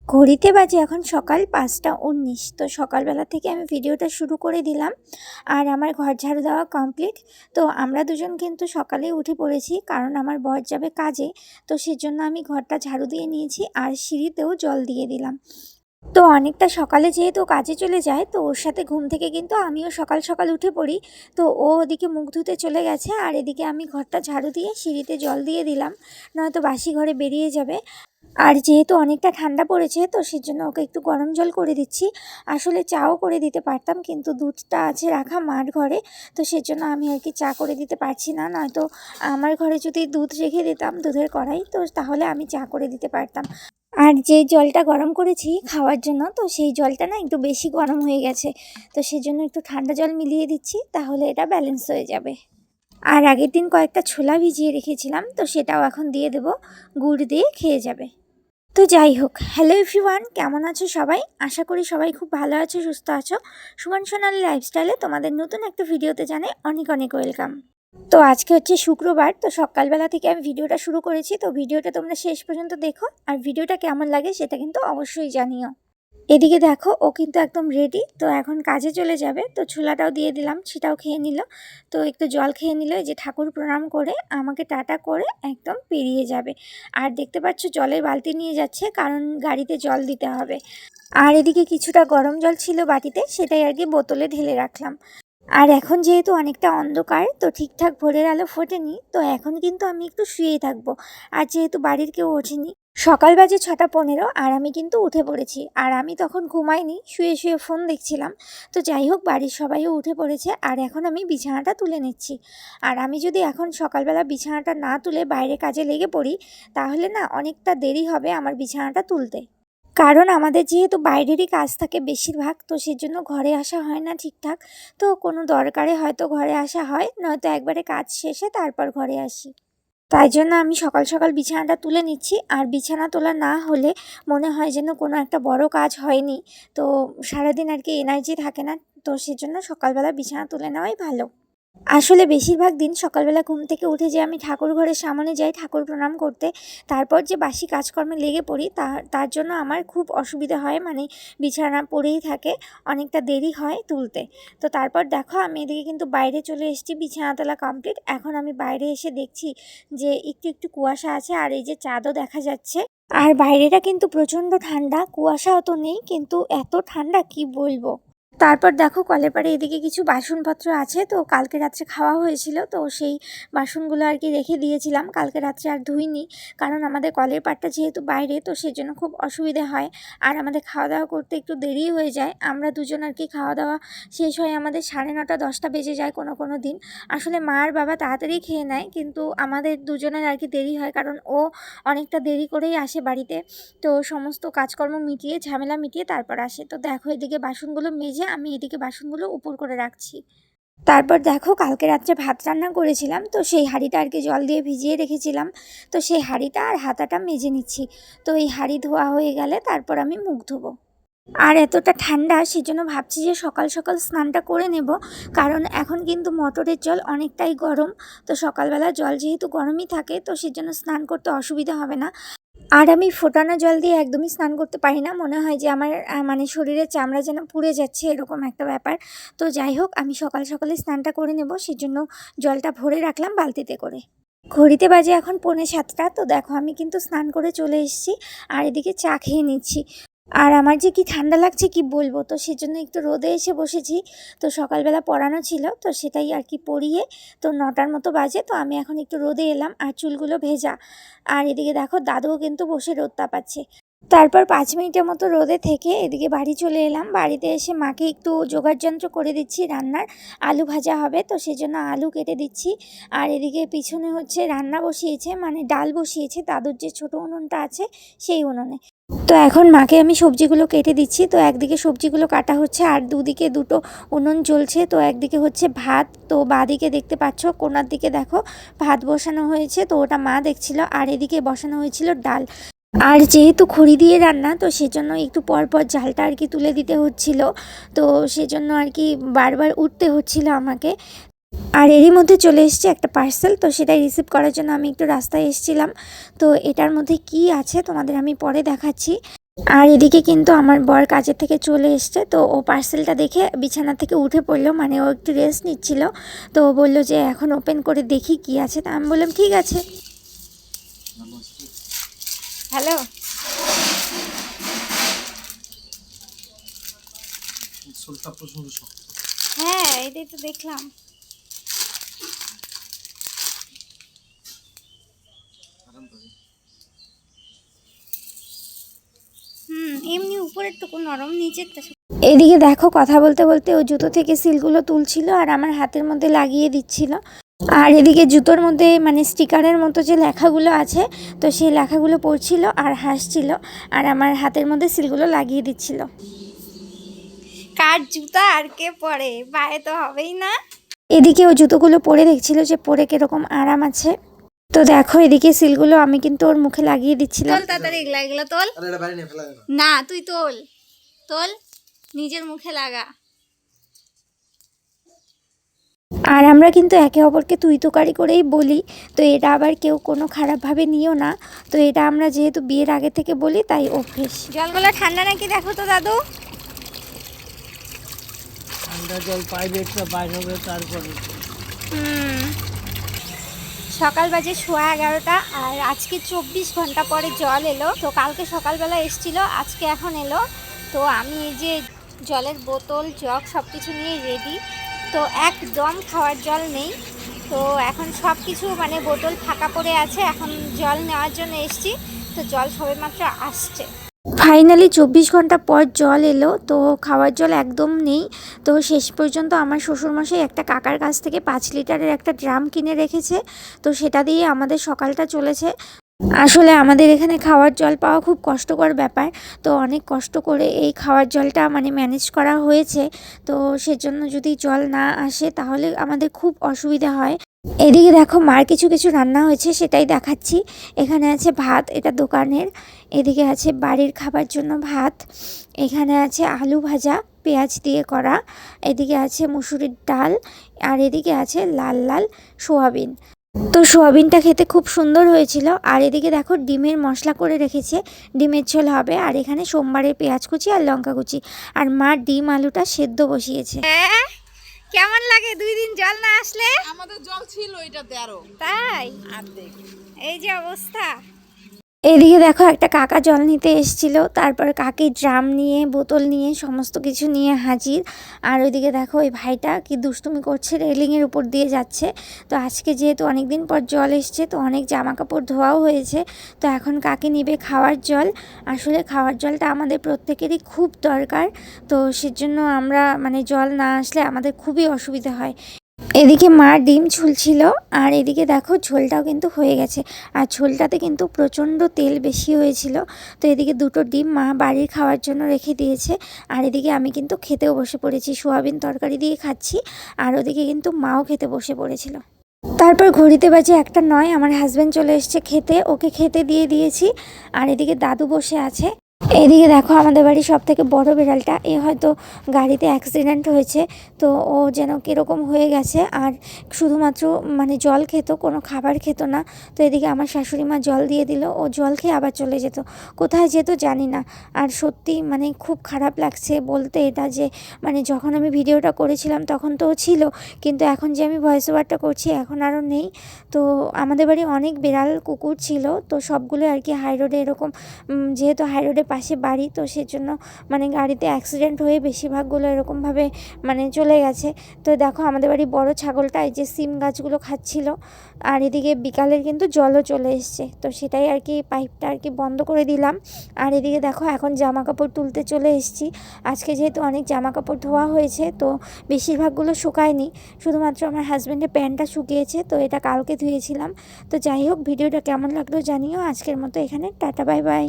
ঘড়িতে বাজে এখন সকাল ৫টা ১৯। তো সকালবেলা থেকে আমি ভিডিওটা শুরু করে দিলাম। আর আমার ঘর ঝাড়ু দেওয়া কমপ্লিট। তো আমরা দুজন কিন্তু সকালেই উঠে পড়েছি, কারণ আমার বর যাবে কাজে। তো সেজন্য আমি ঘরটা ঝাড়ু দিয়ে নিয়েছি আর সিঁড়িতেও জল দিয়ে দিলাম। তো অনেকটা সকালে যেহেতু কাজে চলে যায়, তো ওর সাথে ঘুম থেকে কিন্তু আমিও সকাল সকাল উঠে পড়ি। তো ও ওদিকে মুখ ধুতে চলে গেছে আর এদিকে আমি ঘরটা ঝাড়ু দিয়ে সিঁড়িতে জল দিয়ে দিলাম, নয়তো বাসি ঘরে বেরিয়ে যাবে। আর যেহেতু অনেকটা ঠান্ডা পড়েছে, তো সেজন্য ওকে একটু গরম জল করে দিচ্ছি। আসলে চাও করে দিতে পারতাম, কিন্তু দুধটা আছে রাখা মার ঘরে। তো সেজন্য আমি আর কি চা করে দিতে পারছি না, নয়তো আমার ঘরে যদি দুধ রেখে দিতাম দুধের কড়াই, তো তাহলে আমি চা করে দিতে পারতাম। আর যে জলটা গরম করেছি খাওয়ার জন্য, তো সেই জলটা না একটু বেশি গরম হয়ে গেছে। তো সেজন্য একটু ঠান্ডা জল মিলিয়ে দিচ্ছি, তাহলে এটা ব্যালেন্স হয়ে যাবে। আর আগের দিন কয়েকটা ছোলা ভিজিয়ে রেখেছিলাম, তো সেটাও এখন দিয়ে দেবো, গুড় দিয়ে খেয়ে যাবে। তো যাই হোক, হ্যালো এভরিওয়ান, কেমন আছো সবাই? আশা করি সবাই খুব ভালো আছো, সুস্থ আছো। সুমন সোনালী লাইফস্টাইলে তোমাদের নতুন একটা ভিডিওতে জানাই অনেক অনেক ওয়েলকাম। তো আজকে হচ্ছে শুক্রবার, তো সকালবেলা থেকে আমি ভিডিওটা শুরু করেছি। তো ভিডিওটা তোমরা শেষ পর্যন্ত দেখো, আর ভিডিওটা কেমন লাগে সেটা কিন্তু অবশ্যই জানিও। এদিকে দেখো, ও কিন্তু একদম রেডি, তো এখন কাজে চলে যাবে। তো ছোলাটাও দিয়ে দিলাম, সেটাও খেয়ে নিল। তো একটু জল খেয়ে নিল, এই যে ঠাকুর প্রণাম করে আমাকে টাটা করে একদম পেরিয়ে যাবে। আর দেখতে পাচ্ছ জলের বালতি নিয়ে যাচ্ছে, কারণ গাড়িতে জল দিতে হবে। আর এদিকে কিছুটা গরম জল ছিল বাটিতে, সেটাই আর কি বোতলে ঢেলে রাখলাম। আর এখন যেহেতু অনেকটা অন্ধকার, তো ঠিকঠাক ভোরের আলো ফোটেনি, তো এখন কিন্তু আমি একটু শুয়েই থাকবো। আর যেহেতু বাড়ির কেউ ওঠেনি, সকাল বাজে 6টা 15 আর আমি কিন্তু উঠে পড়েছি। আর আমি তখন ঘুমাইনি, শুয়ে শুয়ে ফোন দেখছিলাম। তো যাই হোক, বাড়ির সবাইও উঠে পড়েছে আর এখন আমি বিছানাটা তুলে নিচ্ছি। আর আমি যদি এখন সকালবেলা বিছানাটা না তুলে বাইরে কাজে লেগে পড়ি, তাহলে না অনেকটা দেরি হবে আমার বিছানাটা তুলতে। কারণ আমাদের যেহেতু বাইরেরই কাজ থাকে বেশিরভাগ, তো সেজন্য ঘরে আসা হয় না ঠিকঠাক। তো কোনো দরকারে হয়তো ঘরে আসা হয়, নয়তো একবারে কাজ শেষে তারপর ঘরে আসি। তাই জন্য আমি সকাল সকাল বিছানাটা তুলে নিচ্ছি। আর বিছানা তোলা না হলে মনে হয় যেন কোনো একটা বড় কাজ হয়নি। তো সারাদিন আর কি এনার্জি থাকে না। তো সেজন্য সকালবেলা বিছানা তুলে নেওয়াই ভালো। আসলে বেশিরভাগ দিন সকালবেলা ঘুম থেকে উঠে যে আমি ঠাকুর ঘরের সামনে যাই ঠাকুর প্রণাম করতে, তারপর যে বাসি কাজকর্মে লেগে পড়ি, তার জন্য আমার খুব অসুবিধা হয়, মানে বিছানা পড়েই থাকে, অনেকটা দেরি হয় তুলতে। তো তারপর দেখো, আমি এদিকে কিন্তু বাইরে চলে এসেছি, বিছানা তোলা কমপ্লিট। এখন আমি বাইরে এসে দেখছি যে একটু একটু কুয়াশা আছে, আর এই যে চাঁদও দেখা যাচ্ছে। আর বাইরেটা কিন্তু প্রচণ্ড ঠান্ডা, কুয়াশাও তো নেই, কিন্তু এত ঠান্ডা কি বলবো। তারপর দেখো, কলের পাড়ে এদিকে কিছু বাসনপত্র আছে, তো কালকে রাত্রে খাওয়া হয়েছিল, তো সেই বাসনগুলো আর কি রেখে দিয়েছিলাম, কালকে রাত্রে আর ধুইনি। কারণ আমাদের কলের পাড়টা যেহেতু বাইরে, তো সেজন্য খুব অসুবিধে হয়। আর আমাদের খাওয়া দাওয়া করতে একটু দেরি হয়ে যায়, আমরা দুজন আর কি খাওয়া দাওয়া শেষ হয় আমাদের 9:30 10টা বেজে যায় কোনো কোনো দিন। আসলে মা আর বাবা তাড়াতাড়ি খেয়ে নেয়, কিন্তু আমাদের দুজনের আর কি দেরি হয়, কারণ ও অনেকটা দেরি করেই আসে বাড়িতে। তো সমস্ত কাজকর্ম মিটিয়ে, ঝামেলা মিটিয়ে তারপর আসে। তো দেখো, এদিকে বাসনগুলো মেজে আমি এদিকে বাসনগুলো উপর করে রাখছি। তারপর দেখো, কালকে রাত্রে ভাত রান্না করেছিলাম, তো সেই হাঁড়িটা আর কি জল দিয়ে ভিজিয়ে রেখেছিলাম। তো সেই হাঁড়িটা আর হাতাটা মেজে নিচ্ছি। তো এই হাঁড়ি ধোয়া হয়ে গেলে তারপর আমি মুখ ধোবো। আর এতটা ঠান্ডা, সেজন্য ভাবছি যে সকাল সকাল স্নানটা করে নেব। কারণ এখন কিন্তু মোটরের জল অনেকটাই গরম। তো সকালবেলা জল যেহেতু গরমই থাকে, তো সেজন্য স্নান করতে অসুবিধা হবে না। আর আমি ফোটানো জল দিয়ে একদমই স্নান করতে পারি না, মনে হয় যে আমার মানে শরীরের চামড়া যেন পুড়ে যাচ্ছে, এরকম একটা ব্যাপার। তো যাই হোক, আমি সকাল সকালে স্নানটা করে নেব, সেজন্য জলটা ভরে রাখলাম বালতিতে করে। ঘড়িতে বাজে এখন 6:45। তো দেখো, আমি কিন্তু স্নান করে চলে এসেছি আর এদিকে চা খেয়ে নিচ্ছি। আর আমার যে কি ঠান্ডা লাগছে কি বলবো, তো সেজন্য একটু রোদে এসে বসেছি। তো সকালবেলা পড়ানো ছিল, তো সেটাই আর কি পড়িয়ে, তো 9টার মতো বাজে, তো আমি এখন একটু রোদে এলাম আর চুলগুলো ভেজা। আর এদিকে দেখো, দাদুও কিন্তু বসে রোদ তাপাচ্ছে। তারপর 5 মিনিটের মতো রোদে থেকে এদিকে বাড়ি চলে এলাম। বাড়িতে এসে মাকে একটু যোগাড়যন্ত্র করে দিচ্ছি রান্নার। আলু ভাজা হবে, তো সেজন্য আলু কেটে দিচ্ছি। আর এদিকে পিছনে হচ্ছে রান্না বসিয়েছে, মানে ডাল বসিয়েছে দাদুর যে ছোট উনুনটা আছে সেই উনুনে। তো এখন মাকে আমি সবজিগুলো কেটে দিচ্ছি। তো একদিকে সবজিগুলো কাটা হচ্ছে আর দুদিকে দুটো উনুন জ্বলছে। তো একদিকে হচ্ছে ভাত, তো বাঁদিকে দেখতে পাচ্ছ কোণার দিকে দেখো ভাত বসানো হয়েছে, তো ওটা মা দেখছিল। আর এদিকে বসানো হয়েছিল ডাল। আর যেহেতু খড়ি দিয়ে রান্না, তো সেজন্য একটু পর পর ঝালটা আর কি তুলে দিতে হচ্ছিল। তো সেজন্য আর কি বারবার উঠতে হচ্ছিল আমাকে। আর এরই মধ্যে চলে এসছে একটা পার্সেল, তো সেটাই রিসিভ করার জন্য আমি একটু রাস্তায় এসেছিলাম। তো এটার মধ্যে কি আছে তোমাদের আমি পরে দেখাচ্ছি। আর এদিকে কিন্তু আমার বর কাজের থেকে চলে এসছে, তো ও পার্সেলটা দেখে বিছানা থেকে উঠে পড়লো, মানে ও একটু রেস্ট নিচ্ছিল। তো ও বললো যে এখন ওপেন করে দেখি কি আছে। তা আমি বললাম ঠিক আছে। হ্যালো, হ্যাঁ এটাই তো দেখলাম। এমনি উপরেরটুকু নরম, নিচেরটা। এদিকে দেখো কথা বলতে বলতে ও জুতো থেকে সিলগুলো তুলছিল আর আমার হাতের মধ্যে লাগিয়ে দিচ্ছিল। আর এদিকে জুতোর মধ্যে মানে স্টিকারের মতো যে লেখাগুলো আছে, তো সেই লেখাগুলো পড়ছিল আর হাসছিল, আর আমার হাতের মধ্যে সিলগুলো লাগিয়ে দিচ্ছিল। কার জুতা আর কে পরে, পায়ে তো হবেই না। এদিকে ও জুতোগুলো পরে দেখছিল যে পরে কিরকম আরাম আছে। তো দেখো এদিকে সিলগুলো আমি কিন্তু ওর মুখে লাগিয়ে দিচ্ছিলাম। তাড়াতাড়ি এগুলো তোল। না তুই তোল, তোল নিজের মুখে লাগা। আর আমরা কিন্তু একে অপরকে তুই তোকারি করেই বলি, তো এটা আবার কেউ কোনো খারাপভাবে নিও না। তো এটা আমরা যেহেতু বিয়ের আগে থেকে বলি তাই অভ্যেস। জলগুলো ঠান্ডা নাকি দেখো তো দাদু। ঠান্ডা জল পাইবে একটা বাইর হবে তারপরে। সকাল বাজে 11:15 আর আজকে 24 ঘন্টা পরে জল এলো। তো কালকে সকালবেলা এসছিল, আজকে এখন এলো। তো আমি এই যে জলের বোতল জগ সব কিছু নিয়ে রেডি। তো একদম খাওয়ার জল নেই, তো এখন সব কিছু মানে বোতল ফাঁকা পড়ে আছে। এখন জল নেওয়ার জন্য এসছি, তো জল সবেমাত্র আসছে। ফাইনালি 24 ঘন্টা পর জল এলো, তো খাওয়ার জল একদম নেই। তো শেষ পর্যন্ত আমার শ্বশুরমশাই একটা কাকার কাছ থেকে 5 লিটারের একটা ড্রাম কিনে রেখেছে, তো সেটা দিয়ে আমাদের সকালটা চলেছে। আসলে আমাদের এখানে খাওয়ার জল পাওয়া খুব কষ্টকর ব্যাপার, তো অনেক কষ্ট করে এই খাওয়ার জলটা মানে ম্যানেজ করা হয়েছে। তো সেজন্য যদি জল না আসে তাহলে আমাদের খুব অসুবিধা হয়। এদিকে দেখো মার কিছু কিছু রান্না হয়েছে, সেটাই দেখাচ্ছি। এখানে আছে ভাত, এটা দোকানের। এদিকে আছে বাড়ির খাবার জন্য ভাত। এখানে আছে আলু ভাজা পেঁয়াজ দিয়ে করা। এদিকে আছে মুসুরির ডাল, আর এদিকে আছে লাল লাল সোয়াবিন। তো সোয়াবিনটা খেতে খুব সুন্দর হয়েছিল। আর এদিকে দেখো ডিমের মশলা করে রেখেছে, ডিমের ঝোল হবে। আর এখানে সোমবারের পেঁয়াজ কুচি আর লঙ্কা কুচি। আর মা ডিম আলুটা সেদ্ধ বসিয়েছে। কেমন লাগে 2 দিন জল না আসলে? আমাদের জল ছিল এটাতে আরো, তাই আর দেখ এই যে অবস্থা। এদিকে দেখো একটা কাকা জল নিতে এসেছিল, তারপর কাকি ড্রাম নিয়ে বোতল নিয়ে সমস্ত কিছু নিয়ে হাজির। আর ওইদিকে দেখো ওই ভাইটা কি দুষ্টুমি করছে, রেলিংয়ের উপর দিয়ে যাচ্ছে। তো আজকে যেহেতু অনেক দিন পর জল এসছে, তো অনেক জামা কাপড় ধোয়াও হয়েছে। তো এখন কাকি নিবে খাওয়ার জল। আসলে খাওয়ার জলটা আমাদের প্রত্যেকেরই খুব দরকার, তো সেজন্য আমরা মানে জল না আসলে আমাদের খুবই অসুবিধা হয়। এদিকে মা ডিম ঝুলছিল, আর এদিকে দেখো ঝোলটাও কিন্তু হয়ে গেছে। আর ঝোলটাতে কিন্তু প্রচণ্ড তেল বেশি হয়েছিল। তো এদিকে 2টো ডিম মা বাড়ির খাওয়ার জন্য রেখে দিয়েছে। আর এদিকে আমি কিন্তু খেতেও বসে পড়েছি, সোয়াবিন তরকারি দিয়ে খাচ্ছি। আর ওদিকে কিন্তু মাও খেতে বসে পড়েছিল। তারপর ঘড়িতে বাজে 1:09, আমার হাজব্যান্ড চলে এসছে খেতে, ওকে খেতে দিয়ে দিয়েছি। আর এদিকে দাদু বসে আছে। এদিকে দেখো আমাদের বাড়ির সব থেকে বড় বিড়ালটা, এ হয়তো গাড়িতে অ্যাক্সিডেন্ট হয়েছে, তো ও যেন কীরকম হয়ে গেছে। আর শুধুমাত্র মানে জল খেত, কোনো খাবার খেত না। তো এদিকে আমার শাশুড়ি মা জল দিয়ে দিল, ও জল খেয়ে আবার চলে যেত, কোথায় যেত জানি না। আর সত্যি মানে খুব খারাপ লাগছে বলতে এটা, যে মানে যখন আমি ভিডিওটা করেছিলাম তখন তো ও ছিল, কিন্তু এখন যে আমি ভয়েস ওভারটা করছি এখন আরও নেই। তো আমাদের বাড়ি অনেক বিড়াল কুকুর ছিল, তো সবগুলো আর কি হাই রোডে এরকম, যেহেতু হাই রোডে পাশে বাড়ি, তো সেজন্য মানে গাড়িতে অ্যাক্সিডেন্ট হয়ে বেশিরভাগগুলো এরকমভাবে মানে চলে গেছে। তো দেখো আমাদের বাড়ি বড় ছাগলটা এই যে সিম গাছগুলো খাচ্ছিল। আর এদিকে বিকালের কিন্তু জলও চলে এসছে, তো সেটাই আর কি পাইপটা আর কি বন্ধ করে দিলাম। আর এদিকে দেখো এখন জামা কাপড় তুলতে চলে এসেছি। আজকে যেহেতু অনেক জামা কাপড় ধোয়া হয়েছে, তো বেশিরভাগগুলো শুকায়নি, শুধুমাত্র আমার হাজব্যান্ডের প্যান্টটা শুকিয়েছে, তো এটা কালকে ধুয়েছিলাম। তো যাই হোক, ভিডিওটা কেমন লাগলো জানিও। আজকের মতো এখানে টাটা, বাই বাই।